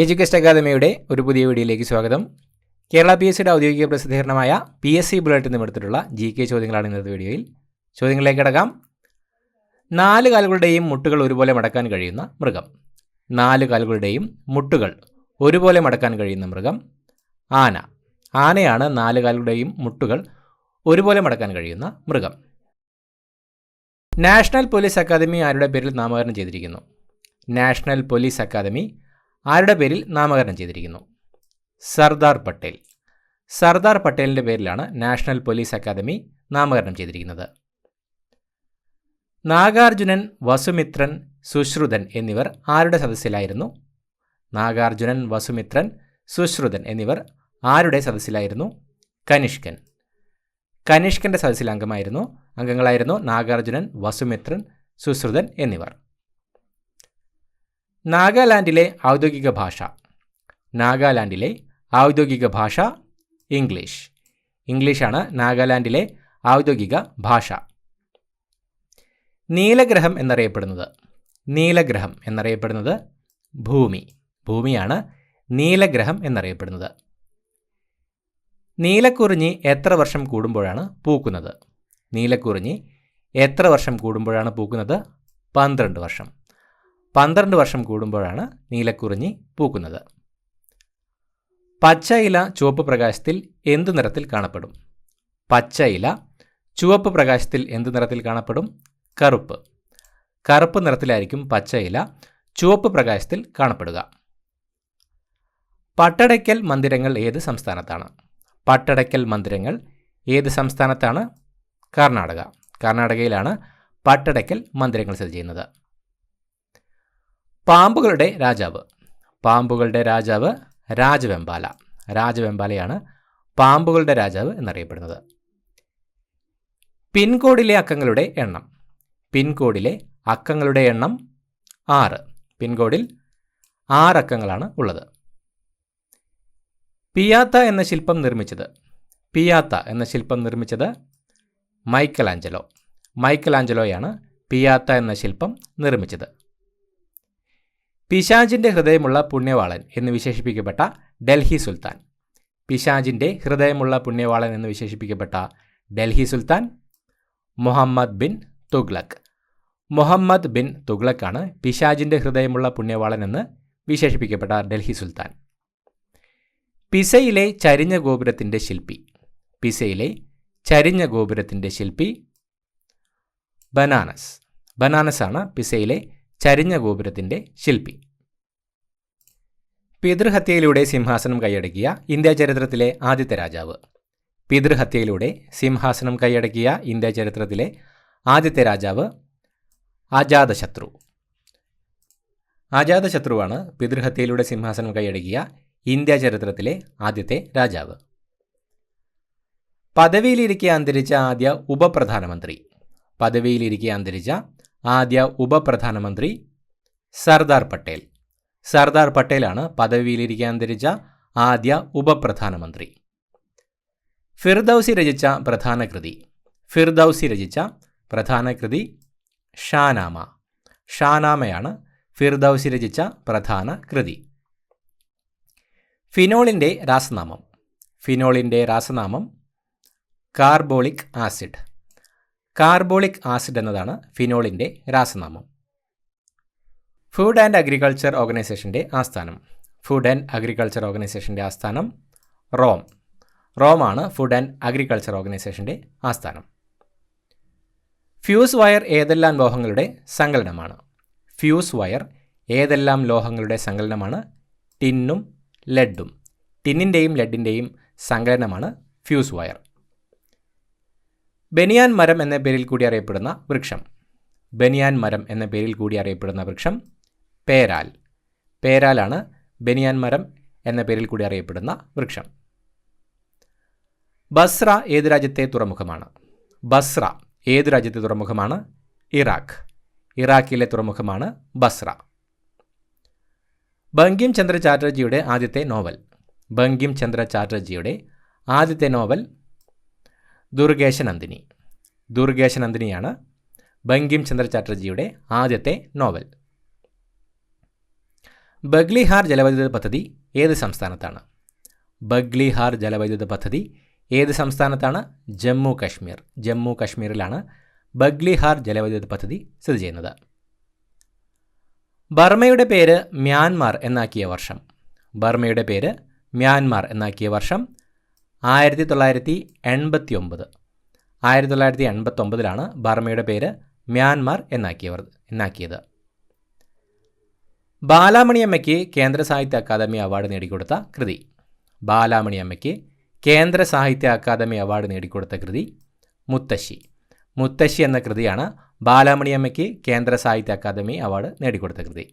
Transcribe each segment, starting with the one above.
Education അക്കാദമിയുടെ ഒരു പുതിയ വീഡിയോയിലേക്ക് സ്വാഗതം. കേരള PSCയുടെ ഔദ്യോഗിക പ്രസിദ്ധീകരണമായ PSC ബുള്ളറ്റിൻ നിന്നെടുത്തിട്ടുള്ള GK ചോദ്യങ്ങളാണ് ഇന്നത്തെ വീഡിയോയിൽ. ചോദ്യങ്ങളിലേക്ക് കടക്കാം. 4 കാലുകളുടെയും മുട്ടുകൾ ഒരുപോലെ മടക്കാൻ കഴിയുന്ന മൃഗം. 4 കാലുകളുടെയും മുട്ടുകൾ ഒരുപോലെ മടക്കാൻ കഴിയുന്ന മൃഗം ആന. ആനയാണ് 4 കാലുകളുടെയും മുട്ടുകൾ ഒരുപോലെ മടക്കാൻ കഴിയുന്ന മൃഗം. നാഷണൽ പോലീസ് അക്കാദമി ആരുടെ പേരിൽ നാമകരണം ചെയ്തിരിക്കുന്നു? നാഷണൽ പോലീസ് അക്കാദമി ആരുടെ പേരിൽ നാമകരണം ചെയ്തിരിക്കുന്നു? സർദാർ പട്ടേൽ. സർദാർ പട്ടേലിൻ്റെ പേരിലാണ് നാഷണൽ പോലീസ് അക്കാദമി നാമകരണം ചെയ്തിരിക്കുന്നത്. നാഗാർജുനൻ, വസുമിത്രൻ, സുശ്രുതൻ എന്നിവർ ആരുടെ സദസ്സിലായിരുന്നു? നാഗാർജുനൻ, വസുമിത്രൻ, സുശ്രുതൻ എന്നിവർ ആരുടെ സദസ്സിലായിരുന്നു? കനിഷ്കൻ. കനിഷ്കൻ്റെ സദസ്സിൽ അംഗങ്ങളായിരുന്നു നാഗാർജുനൻ, വസുമിത്രൻ, സുശ്രുതൻ എന്നിവർ. നാഗാലാൻഡിലെ ഔദ്യോഗിക ഭാഷ. നാഗാലാൻഡിലെ ഔദ്യോഗിക ഭാഷ ഇംഗ്ലീഷ്. ഇംഗ്ലീഷാണ് നാഗാലാൻഡിലെ ഔദ്യോഗിക ഭാഷ. നീലഗ്രഹം എന്നറിയപ്പെടുന്നത്. നീലഗ്രഹം എന്നറിയപ്പെടുന്നത് ഭൂമി. ഭൂമിയാണ് നീലഗ്രഹം എന്നറിയപ്പെടുന്നത്. നീലക്കുറിഞ്ഞി എത്ര വർഷം കൂടുമ്പോഴാണ് പൂക്കുന്നത്? നീലക്കുറിഞ്ഞി എത്ര വർഷം കൂടുമ്പോഴാണ് പൂക്കുന്നത്? 12 വർഷം. 12 വർഷം കൂടുമ്പോഴാണ് നീലക്കുറിഞ്ഞി പൂക്കുന്നത്. പച്ച ഇല ചുവപ്പ് പ്രകാശത്തിൽ എന്തു നിറത്തിൽ കാണപ്പെടും? പച്ച ഇല ചുവപ്പ് പ്രകാശത്തിൽ എന്തു നിറത്തിൽ കാണപ്പെടും? കറുപ്പ്. കറുപ്പ് നിറത്തിലായിരിക്കും പച്ച ഇല ചുവപ്പ് പ്രകാശത്തിൽ കാണപ്പെടുക. പട്ടടയ്ക്കൽ മന്ദിരങ്ങൾ ഏത് സംസ്ഥാനത്താണ്? പട്ടടയ്ക്കൽ മന്ദിരങ്ങൾ ഏത് സംസ്ഥാനത്താണ്? കർണാടക. കർണാടകയിലാണ് പട്ടടയ്ക്കൽ മന്ദിരങ്ങൾ സ്ഥിതി ചെയ്യുന്നത്. പാമ്പുകളുടെ രാജാവ്. പാമ്പുകളുടെ രാജാവ് രാജവെമ്പാല. രാജവെമ്പാലയാണ് പാമ്പുകളുടെ രാജാവ് എന്നറിയപ്പെടുന്നത്. പിൻകോഡിലെ അക്കങ്ങളുടെ എണ്ണം. പിൻകോഡിലെ അക്കങ്ങളുടെ എണ്ണം 6. പിൻകോഡിൽ 6 അക്കങ്ങളാണ് ഉള്ളത്. പിയാത്ത എന്ന ശില്പം നിർമ്മിച്ചത്. പിയാത്ത എന്ന ശില്പം നിർമ്മിച്ചത് മൈക്കലാഞ്ചലോ. മൈക്കലാഞ്ചലോയാണ് പിയാത്ത എന്ന ശില്പം നിർമ്മിച്ചത്. പിശാചിൻ്റെ ഹൃദയമുള്ള പുണ്യവാളൻ എന്ന് വിശേഷിപ്പിക്കപ്പെട്ട ഡൽഹി സുൽത്താൻ. പിശാചിൻ്റെ ഹൃദയമുള്ള പുണ്യവാളൻ എന്ന് വിശേഷിപ്പിക്കപ്പെട്ട ഡൽഹി സുൽത്താൻ മുഹമ്മദ് ബിൻ തുഗ്ലക്. മുഹമ്മദ് ബിൻ തുഗ്ലക്കാണ് പിശാചിൻ്റെ ഹൃദയമുള്ള പുണ്യവാളൻ എന്ന് വിശേഷിപ്പിക്കപ്പെട്ട ഡൽഹി സുൽത്താൻ. പിസയിലെ ചരിഞ്ഞ ഗോപുരത്തിൻ്റെ ശില്പി. പിസയിലെ ചരിഞ്ഞ ഗോപുരത്തിൻ്റെ ശില്പി ബനാനസ്. ബനാനസാണ് പിസയിലെ ചരിഞ്ഞ ഗോപുരത്തിൻ്റെ ശില്പി. പിതൃഹത്യയിലൂടെ സിംഹാസനം കൈയടക്കിയ ഇന്ത്യ ചരിത്രത്തിലെ ആദ്യത്തെ രാജാവ്. പിതൃഹത്യയിലൂടെ സിംഹാസനം കൈയടക്കിയ ഇന്ത്യ ചരിത്രത്തിലെ ആദ്യത്തെ രാജാവ് അജാതശത്രു. അജാതശത്രുവാണ് പിതൃഹത്യയിലൂടെ സിംഹാസനം കൈയടക്കിയ ഇന്ത്യ ചരിത്രത്തിലെ ആദ്യത്തെ രാജാവ്. പദവിയിലിരിക്കെ അന്തരിച്ച ആദ്യ ഉപപ്രധാനമന്ത്രി. പദവിയിലിരിക്കെ അന്തരിച്ച ആദ്യ ഉപപ്രധാനമന്ത്രി സർദാർ പട്ടേൽ. സർദാർ പട്ടേലാണ് പദവിയിലിരിക്കെ അന്തരിച്ച ആദ്യ ഉപപ്രധാനമന്ത്രി. ഫിർദൌസി രചിച്ച പ്രധാന കൃതി. ഫിർദൌസി രചിച്ച പ്രധാന കൃതി ഷാനാമ. ഷാനാമയാണ് ഫിർദൌസി രചിച്ച പ്രധാന കൃതി. ഫിനോളിൻ്റെ രാസനാമം. ഫിനോളിൻ്റെ രാസനാമം കാർബോളിക് ആസിഡ്. കാർബോളിക് ആസിഡ് എന്നതാണ് ഫിനോളിൻ്റെ രാസനാമം. ഫുഡ് ആൻഡ് അഗ്രികൾച്ചർ ഓർഗനൈസേഷൻ്റെ ആസ്ഥാനം. ഫുഡ് ആൻഡ് അഗ്രികൾച്ചർ ഓർഗനൈസേഷൻ്റെ ആസ്ഥാനം റോം. റോമാണ് ഫുഡ് ആൻഡ് അഗ്രികൾച്ചർ ഓർഗനൈസേഷൻ്റെ ആസ്ഥാനം. ഫ്യൂസ് വയർ ഏതെല്ലാം ലോഹങ്ങളുടെ സങ്കലനമാണ്? ഫ്യൂസ് വയർ ഏതെല്ലാം ലോഹങ്ങളുടെ സങ്കലനമാണ്? ടിന്നും ലെഡും. ടിന്നിൻ്റെയും ലെഡിൻ്റെയും സങ്കലനമാണ് ഫ്യൂസ് വയർ. ബനിയാൻ മരം എന്ന പേരിൽ കൂടി അറിയപ്പെടുന്ന വൃക്ഷം. ബനിയാൻ മരം എന്ന പേരിൽ കൂടി അറിയപ്പെടുന്ന വൃക്ഷം പേരാൽ. പേരാലാണ് ബനിയാൻ മരം എന്ന പേരിൽ കൂടി അറിയപ്പെടുന്ന വൃക്ഷം. ബസ്ര ഏത് രാജ്യത്തെ തുറമുഖമാണ്? ബസ്ര ഏത് രാജ്യത്തെ തുറമുഖമാണ്? ഇറാഖ്. ഇറാഖിലെ തുറമുഖമാണ് ബസ്ര. ബങ്കിം ചന്ദ്ര ചാറ്റർജിയുടെ ആദ്യത്തെ നോവൽ. ബങ്കിം ചന്ദ്ര ചാറ്റർജിയുടെ ആദ്യത്തെ നോവൽ ദുർഗേശനന്ദിനി. ദുർഗേശനന്ദിനിയാണ് ബങ്കിം ചന്ദ്ര ചാറ്റർജിയുടെ ആദ്യത്തെ നോവൽ. ബഗ്ലിഹാർ ജലവൈദ്യുത പദ്ധതി ഏത് സംസ്ഥാനത്താണ്? ബഗ്ലിഹാർ ജലവൈദ്യുത പദ്ധതി ഏത് സംസ്ഥാനത്താണ്? ജമ്മു കാശ്മീർ. ജമ്മു കാശ്മീരിലാണ് ബഗ്ലിഹാർ ജലവൈദ്യുത പദ്ധതി സ്ഥിതി ചെയ്യുന്നത്. ബർമയുടെ പേര് മ്യാൻമാർ എന്നാക്കിയ വർഷം? ബർമയുടെ പേര് മ്യാൻമാർ എന്നാക്കിയ വർഷം 1989. 1989 ബർമയുടെ പേര് മ്യാൻമാർ എന്നാക്കിയത്. ബാലാമണിയമ്മയ്ക്ക് കേന്ദ്ര സാഹിത്യ അക്കാദമി അവാർഡ് നേടിക്കൊടുത്ത കൃതി? ബാലാമണിയമ്മയ്ക്ക് കേന്ദ്ര സാഹിത്യ അക്കാദമി അവാർഡ് നേടിക്കൊടുത്ത കൃതി മുത്തശ്ശി. മുത്തശ്ശി എന്ന കൃതിയാണ് ബാലാമണിയമ്മയ്ക്ക് കേന്ദ്ര സാഹിത്യ അക്കാദമി അവാർഡ് നേടിക്കൊടുത്ത കൃതി.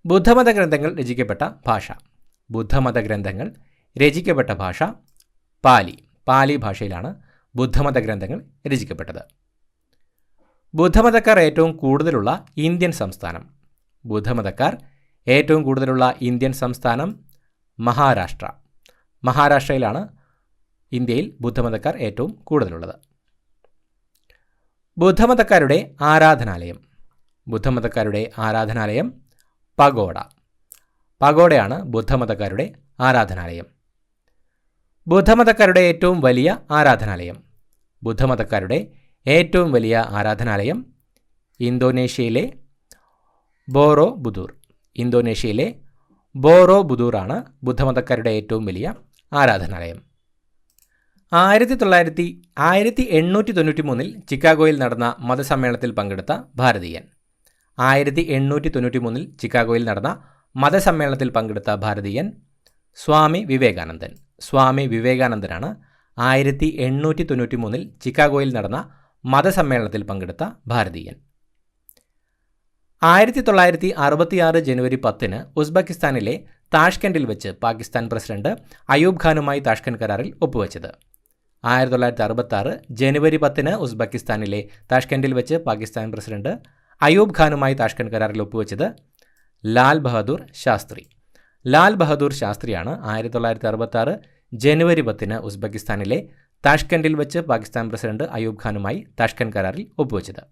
ബുദ്ധമത ഗ്രന്ഥങ്ങൾ രചിക്കപ്പെട്ട ഭാഷ? ബുദ്ധമത ഗ്രന്ഥങ്ങൾ രചിക്കപ്പെട്ട ഭാഷ പാലി. പാലി ഭാഷയിലാണ് ബുദ്ധമത ഗ്രന്ഥങ്ങൾ രചിക്കപ്പെട്ടത്. ബുദ്ധമതക്കാർ ഏറ്റവും കൂടുതലുള്ള ഇന്ത്യൻ സംസ്ഥാനം? ബുദ്ധമതക്കാർ ഏറ്റവും കൂടുതലുള്ള ഇന്ത്യൻ സംസ്ഥാനം മഹാരാഷ്ട്ര. മഹാരാഷ്ട്രയിലാണ് ഇന്ത്യയിൽ ബുദ്ധമതക്കാർ ഏറ്റവും കൂടുതലുള്ളത്. ബുദ്ധമതക്കാരുടെ ആരാധനാലയം? ബുദ്ധമതക്കാരുടെ ആരാധനാലയം പഗോഡ. പഗോഡയാണ് ബുദ്ധമതക്കാരുടെ ആരാധനാലയം. ബുദ്ധമതക്കാരുടെ ഏറ്റവും വലിയ ആരാധനാലയം? ബുദ്ധമതക്കാരുടെ ഏറ്റവും വലിയ ആരാധനാലയം ഇന്തോനേഷ്യയിലെ ബോറോബുദൂർ. ഇന്തോനേഷ്യയിലെ ബോറോബുദൂറാണ് ബുദ്ധമതക്കാരുടെ ഏറ്റവും വലിയ ആരാധനാലയം. 1893 ചിക്കാഗോയിൽ നടന്ന മതസമ്മേളനത്തിൽ പങ്കെടുത്ത ഭാരതീയൻ? 1893 ചിക്കാഗോയിൽ നടന്ന മതസമ്മേളനത്തിൽ പങ്കെടുത്ത ഭാരതീയൻ സ്വാമി വിവേകാനന്ദൻ. സ്വാമി വിവേകാനന്ദനാണ് 1893 ചിക്കാഗോയിൽ നടന്ന മതസമ്മേളനത്തിൽ പങ്കെടുത്ത ഭാരതീയൻ. 1966 ജനുവരി 10 ഉസ്ബെക്കിസ്ഥാനിലെ താഷ്കെൻഡിൽ വെച്ച് പാകിസ്ഥാൻ പ്രസിഡന്റ് അയൂബ് ഖാനുമായി താഷ്കെൻഡ് കരാറിൽ ഒപ്പുവെച്ചത്? 1966 ജനുവരി 10 ഉസ്ബെക്കിസ്ഥാനിലെ താഷ്കെൻഡിൽ വെച്ച് പാകിസ്ഥാൻ പ്രസിഡന്റ് അയൂബ് ഖാനുമായി താഷ്കെൻഡ് കരാറിൽ ഒപ്പുവെച്ചത് ലാൽ ബഹദൂർ ശാസ്ത്രി. ലാൽ ബഹദൂർ ശാസ്ത്രിയാണ് 1966 ജനുവരി 10 ഉസ്ബെക്കിസ്ഥാനിലെ താഷ്കെൻഡിൽ വെച്ച് പാകിസ്ഥാൻ പ്രസിഡന്റ് അയൂബ് ഖാനുമായി താഷ്കെൻഡ് കരാറിൽ ഒപ്പുവെച്ചത്.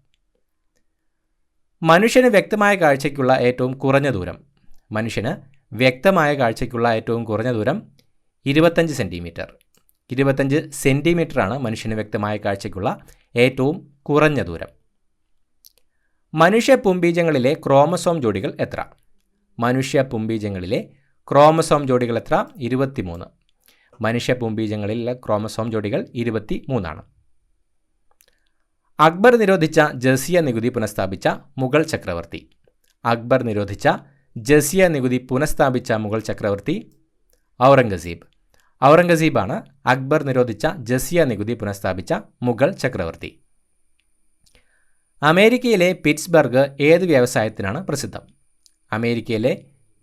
മനുഷ്യന് വ്യക്തമായ കാഴ്ചയ്ക്കുള്ള ഏറ്റവും കുറഞ്ഞ ദൂരം? മനുഷ്യന് വ്യക്തമായ കാഴ്ചയ്ക്കുള്ള ഏറ്റവും കുറഞ്ഞ ദൂരം 25 സെൻറ്റിമീറ്റർ. 25 സെൻറ്റിമീറ്ററാണ് മനുഷ്യന് വ്യക്തമായ കാഴ്ചയ്ക്കുള്ള ഏറ്റവും കുറഞ്ഞ ദൂരം. മനുഷ്യ പുംബീജങ്ങളിലെ ക്രോമസോം ജോഡികൾ എത്ര? മനുഷ്യ പുംബീജങ്ങളിലെ ക്രോമസോം ജോഡികൾ എത്ര? 23. മനുഷ്യ പുംബീജങ്ങളിലെ ക്രോമസോം ജോഡികൾ 23. അക്ബർ നിരോധിച്ച ജസിയ നികുതി പുനഃസ്ഥാപിച്ച മുഗൾ ചക്രവർത്തി? അക്ബർ നിരോധിച്ച ജസിയ നികുതി പുനഃസ്ഥാപിച്ച മുഗൾ ചക്രവർത്തി ഔറംഗസീബ്. ഔറംഗസീബാണ് അക്ബർ നിരോധിച്ച ജസിയ നികുതി പുനഃസ്ഥാപിച്ച മുഗൾ ചക്രവർത്തി. അമേരിക്കയിലെ പിറ്റ്സ്ബർഗ് ഏത് വ്യവസായത്തിനാണ് പ്രസിദ്ധം? അമേരിക്കയിലെ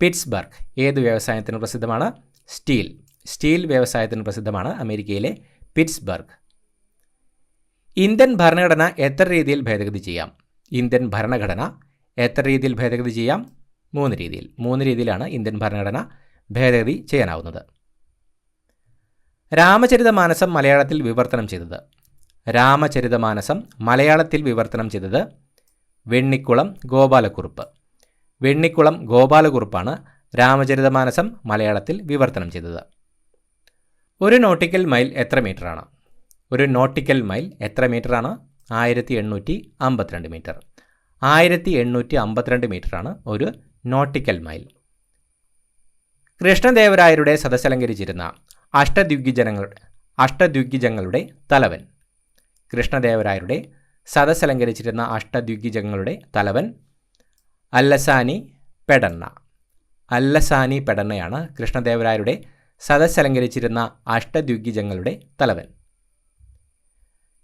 പിറ്റ്സ്ബർഗ് ഏത് വ്യവസായത്തിന് പ്രസിദ്ധമാണ്? സ്റ്റീൽ. സ്റ്റീൽ വ്യവസായത്തിന് പ്രസിദ്ധമാണ് അമേരിക്കയിലെ പിറ്റ്സ്ബർഗ്. ഇന്ത്യൻ ഭരണഘടന എത്ര രീതിയിൽ ഭേദഗതി ചെയ്യാം? ഇന്ത്യൻ ഭരണഘടന എത്ര രീതിയിൽ ഭേദഗതി ചെയ്യാം? 3 രീതിയിൽ. 3 രീതിയിലാണ് ഇന്ത്യൻ ഭരണഘടന ഭേദഗതി ചെയ്യാനാവുന്നത്. രാമചരിതമാനസം മലയാളത്തിൽ വിവർത്തനം ചെയ്തത്? രാമചരിതമാനസം മലയാളത്തിൽ വിവർത്തനം ചെയ്തത് വെണ്ണിക്കുളം ഗോപാലക്കുറുപ്പ്. വെണ്ണിക്കുളം ഗോപാലക്കുറുപ്പാണ് രാമചരിതമാനസം മലയാളത്തിൽ വിവർത്തനം ചെയ്തത്. ഒരു നോട്ടിക്കൽ മൈൽ എത്ര മീറ്ററാണ്? ഒരു നോട്ടിക്കൽ മൈൽ എത്ര മീറ്ററാണ്? 1852 മീറ്റർ. 1852 മീറ്ററാണ് ഒരു നോട്ടിക്കൽ മൈൽ. കൃഷ്ണദേവരായരുടെ സദസ്സലങ്കരിച്ചിരുന്ന അഷ്ടദ്വിഗ്ഗിജങ്ങളുടെ തലവൻ? കൃഷ്ണദേവരായരുടെ സദസ്സലങ്കരിച്ചിരുന്ന അഷ്ടദ്വിഗ്ഗിജങ്ങളുടെ തലവൻ അല്ലസാനി പെഡണ്ണ. അല്ലസാനി പെഡണ്ണയാണ് കൃഷ്ണദേവരായരുടെ സദസ്സലങ്കരിച്ചിരുന്ന അഷ്ടദ്വിഗ്ഗിജങ്ങളുടെ തലവൻ.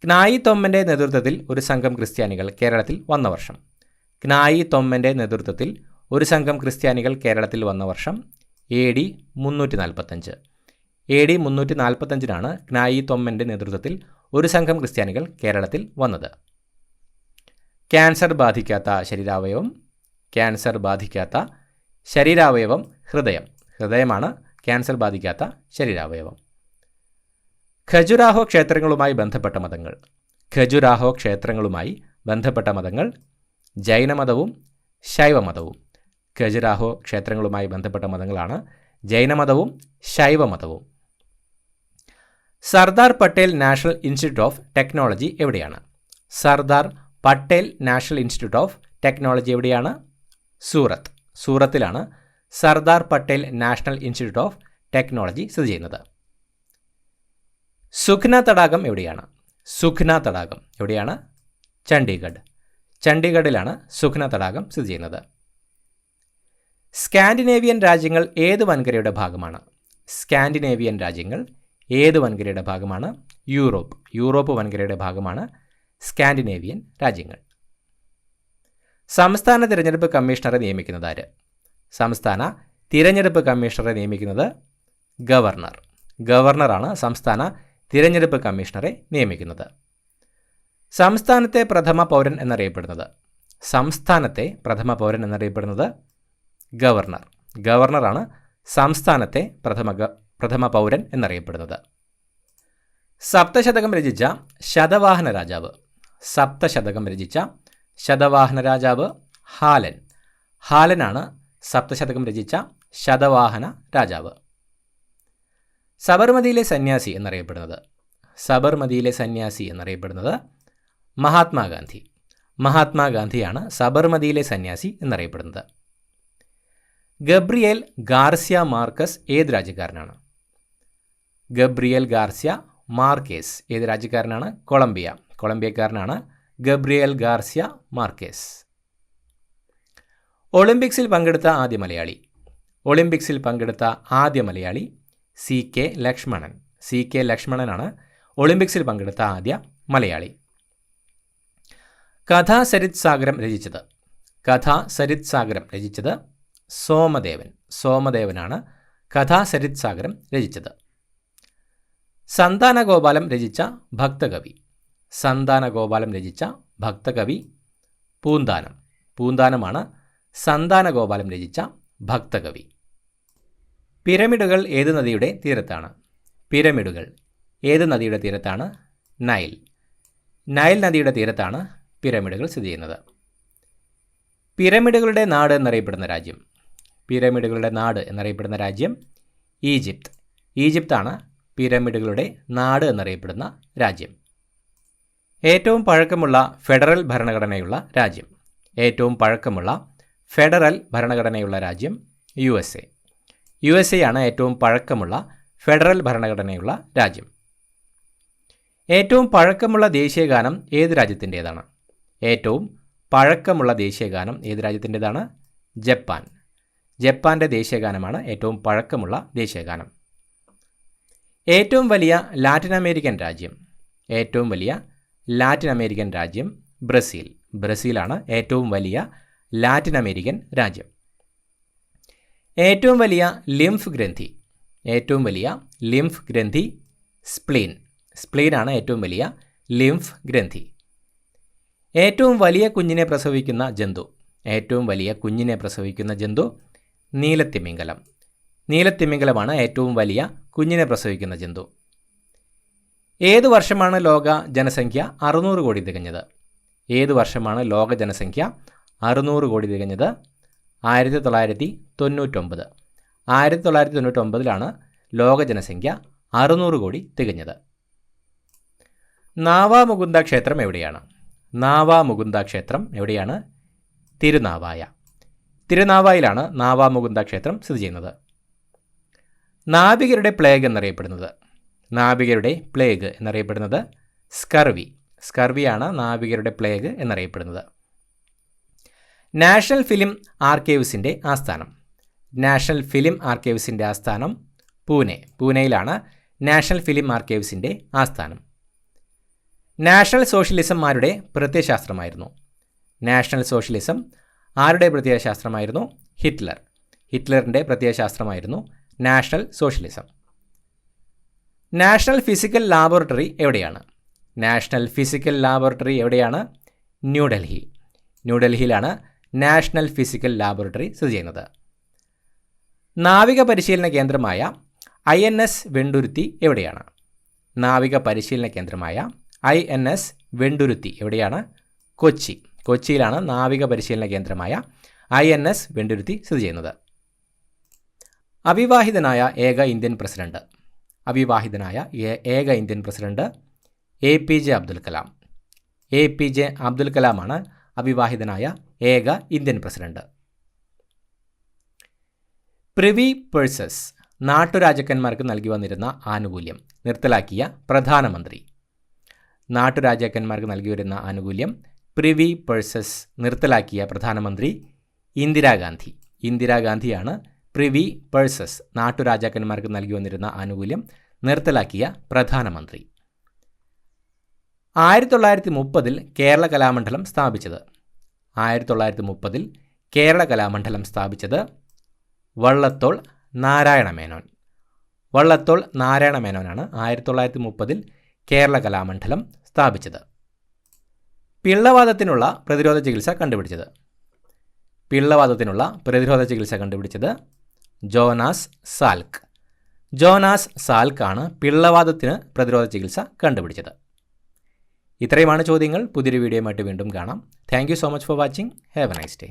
ക്നായി തൊമ്മൻ്റെ നേതൃത്വത്തിൽ ഒരു സംഘം ക്രിസ്ത്യാനികൾ കേരളത്തിൽ വന്ന വർഷം? ക്നായി തൊമ്മൻ്റെ നേതൃത്വത്തിൽ ഒരു സംഘം ക്രിസ്ത്യാനികൾ കേരളത്തിൽ വന്ന വർഷം AD 345. AD 345 ക്നായി തൊമ്മൻ്റെ നേതൃത്വത്തിൽ ഒരു സംഘം ക്രിസ്ത്യാനികൾ കേരളത്തിൽ വന്നത്. ക്യാൻസർ ബാധിക്കാത്ത ശരീരാവയവം? ക്യാൻസർ ബാധിക്കാത്ത ശരീരാവയവം ഹൃദയം. ഹൃദയമാണ് ക്യാൻസർ ബാധിക്കാത്ത ശരീരാവയവം. ഖജുരാഹോ ക്ഷേത്രങ്ങളുമായി ബന്ധപ്പെട്ട മതങ്ങൾ? ഖജുരാഹോ ക്ഷേത്രങ്ങളുമായി ബന്ധപ്പെട്ട മതങ്ങൾ ജൈനമതവും ശൈവമതവും. ഖജുരാഹോ ക്ഷേത്രങ്ങളുമായി ബന്ധപ്പെട്ട മതങ്ങളാണ് ജൈനമതവും ശൈവമതവും. Sardar Patel National Institute of Technology എവിടെയാണ്? Sardar Patel National Institute of Technology എവിടെയാണ്? സൂറത്തിലാണ് Sardar Patel National Institute of Technology സ്ഥിതി ചെയ്യുന്നത്. സുഖ്ന തടാകം എവിടെയാണ്? സുഖ്ന തടാകം എവിടെയാണ്? ചണ്ഡീഗഡിലാണ് സുഖ്ന തടാകം സ്ഥിതി ചെയ്യുന്നത്. സ്കാൻഡിനേവിയൻ രാജ്യങ്ങൾ ഏത് വൻകരയുടെ ഭാഗമാണ്? സ്കാൻഡിനേവിയൻ രാജ്യങ്ങൾ ഏത് വൻകരയുടെ ഭാഗമാണ്? യൂറോപ്പ് വൻകരയുടെ ഭാഗമാണ് സ്കാൻഡിനേവിയൻ രാജ്യങ്ങൾ. സംസ്ഥാന തിരഞ്ഞെടുപ്പ് കമ്മീഷണറെ നിയമിക്കുന്നത് ആര്? സംസ്ഥാന തിരഞ്ഞെടുപ്പ് കമ്മീഷണറെ നിയമിക്കുന്നത് ഗവർണറാണ് സംസ്ഥാന തിരഞ്ഞെടുപ്പ് കമ്മീഷണറെ നിയമിക്കുന്നത്. സംസ്ഥാനത്തെ പ്രഥമ പൗരൻ എന്നറിയപ്പെടുന്നത് ഗവർണറാണ് സംസ്ഥാനത്തെ പ്രഥമ പൗരൻ എന്നറിയപ്പെടുന്നത്. സപ്തശതകം രചിച്ച ശതവാഹന രാജാവ് ഹാലനാണ് സപ്തശതകം രചിച്ച ശതവാഹന രാജാവ്. സബർമതിയിലെ സന്യാസി എന്നറിയപ്പെടുന്നത് മഹാത്മാഗാന്ധിയാണ് സബർമതിയിലെ സന്യാസി എന്നറിയപ്പെടുന്നത്. ഗബ്രിയേൽ ഗാർസിയ മാർക്കസ് ഏത് രാജ്യക്കാരനാണ്? ഏത് രാജ്യക്കാരനാണ്? കൊളംബിയക്കാരനാണ് ഗബ്രിയേൽ ഗാർസിയ മാർക്കേസ്. ഒളിമ്പിക്സിൽ പങ്കെടുത്ത ആദ്യ മലയാളി CK ലക്ഷ്മണനാണ് ഒളിമ്പിക്സിൽ പങ്കെടുത്ത ആദ്യ മലയാളി. കഥാസരിത് സാഗരം രചിച്ചത് സോമദേവനാണ് കഥാസരിത് സാഗരം രചിച്ചത്. സന്താനഗോപാലം രചിച്ച ഭക്തകവി പൂന്താനമാണ് സന്താനഗോപാലം രചിച്ച ഭക്തകവി. പിരമിഡുകൾ ഏത് നദിയുടെ തീരത്താണ്? നൈൽ നദിയുടെ തീരത്താണ് പിരമിഡുകൾ സ്ഥിതി ചെയ്യുന്നത്. പിരമിഡുകളുടെ നാട് എന്നറിയപ്പെടുന്ന രാജ്യം ഈജിപ്താണ് പിരമിഡുകളുടെ നാട് എന്നറിയപ്പെടുന്ന രാജ്യം. ഏറ്റവും പഴക്കമുള്ള ഫെഡറൽ ഭരണഘടനയുള്ള രാജ്യം USA ആണ് ഏറ്റവും പഴക്കമുള്ള ഫെഡറൽ ഭരണഘടനയുള്ള രാജ്യം. ഏറ്റവും പഴക്കമുള്ള ദേശീയഗാനം ഏത് രാജ്യത്തിൻ്റേതാണ്? ജപ്പാൻ്റെ ദേശീയഗാനമാണ് ഏറ്റവും പഴക്കമുള്ള ദേശീയഗാനം. ഏറ്റവും വലിയ ലാറ്റിൻ അമേരിക്കൻ രാജ്യം ബ്രസീലാണ് ഏറ്റവും വലിയ ലാറ്റിൻ അമേരിക്കൻ രാജ്യം. ഏറ്റവും വലിയ ലിംഫ് ഗ്രന്ഥി സ്പ്ലീനാണ് ഏറ്റവും വലിയ ലിംഫ് ഗ്രന്ഥി. ഏറ്റവും വലിയ കുഞ്ഞിനെ പ്രസവിക്കുന്ന ജന്തു നീലത്തിമിംഗലമാണ് ഏറ്റവും വലിയ കുഞ്ഞിനെ പ്രസവിക്കുന്ന ജന്തു. ഏതു വർഷമാണ് ലോക ജനസംഖ്യ 600 കോടി തികഞ്ഞത്? 1999. 1999 ലോക ജനസംഖ്യ 600 കോടി തികഞ്ഞത്. നാവാമുകുന്ദ ക്ഷേത്രം എവിടെയാണ്? തിരുനാവായിലാണ് നാവാമുകുന്ദ ക്ഷേത്രം സ്ഥിതി ചെയ്യുന്നത്. നാവികരുടെ പ്ലേഗ് എന്നറിയപ്പെടുന്നത് സ്കർവിയാണ് നാവികരുടെ പ്ലേഗ് എന്നറിയപ്പെടുന്നത്. നാഷണൽ ഫിലിം ആർക്കൈവ്സിൻ്റെ ആസ്ഥാനം പൂനെയിലാണ് നാഷണൽ ഫിലിം ആർക്കൈവ്സിൻ്റെ ആസ്ഥാനം. നാഷണൽ സോഷ്യലിസം ആരുടെ പ്രത്യയശാസ്ത്രമായിരുന്നു? ഹിറ്റ്ലറിൻ്റെ പ്രത്യയശാസ്ത്രമായിരുന്നു National Socialism. National Physical Laboratory എവിടെയാണ്? ന്യൂഡൽഹിയിലാണ് നാഷണൽ ഫിസിക്കൽ ലാബോറട്ടറി സ്ഥിതി ചെയ്യുന്നത്. നാവിക പരിശീലന കേന്ദ്രമായ INS വെണ്ടുരുത്തി എവിടെയാണ്? INS വെണ്ടുരുത്തി എവിടെയാണ്? കൊച്ചിയിലാണ് നാവിക പരിശീലന കേന്ദ്രമായ INS വെണ്ടുരുത്തി സ്ഥിതി ചെയ്യുന്നത്? അവിവാഹിതനായ ഏക ഇന്ത്യൻ പ്രസിഡന്റ്. അവിവാഹിതനായ ഏക Indian president APJ Abdul Kalam. APJ Abdul കലാമാണ് അവിവാഹിതനായ ഏക ഇന്ത്യൻ പ്രസിഡന്റ്. പ്രിവി പേഴ്സസ് നാട്ടുരാജാക്കന്മാർക്ക് നൽകി വന്നിരുന്ന ആനുകൂല്യം നിർത്തലാക്കിയ പ്രധാനമന്ത്രി. നാട്ടുരാജാക്കന്മാർക്ക് നൽകി വരുന്ന ആനുകൂല്യം പ്രിവി പേഴ്സസ് നിർത്തലാക്കിയ പ്രധാനമന്ത്രി ഇന്ദിരാഗാന്ധി. ഇന്ദിരാഗാന്ധിയാണ് പ്രിവി പേഴ്സസ് നാട്ടുരാജാക്കന്മാർക്ക് നൽകി വന്നിരുന്ന ആനുകൂല്യം നിർത്തലാക്കിയ പ്രധാനമന്ത്രി. 1930 കേരള കലാമണ്ഡലം സ്ഥാപിച്ചത്. 1930 കേരള കലാമണ്ഡലം സ്ഥാപിച്ചത് വള്ളത്തോൾ നാരായണ മേനോൻ. വള്ളത്തോൾ നാരായണ മേനോനാണ് 1930 കേരള കലാമണ്ഡലം സ്ഥാപിച്ചത്. പിള്ളവാതത്തിനുള്ള പ്രതിരോധ ചികിത്സ കണ്ടുപിടിച്ചത്. പിള്ളവാതത്തിനുള്ള പ്രതിരോധ ചികിത്സ കണ്ടുപിടിച്ചത് ജോനാസ് സാൽക്ക്. ജോനാസ് സാൽക്കാണ് പിള്ളവാതത്തിന് പ്രതിരോധ ചികിത്സ കണ്ടുപിടിച്ചത്. ഇത്രയുമാണ് ചോദ്യങ്ങൾ. പുതിയൊരു വീഡിയോയുമായിട്ട് വീണ്ടും കാണാം. Thank you so much for watching. Have A nice day.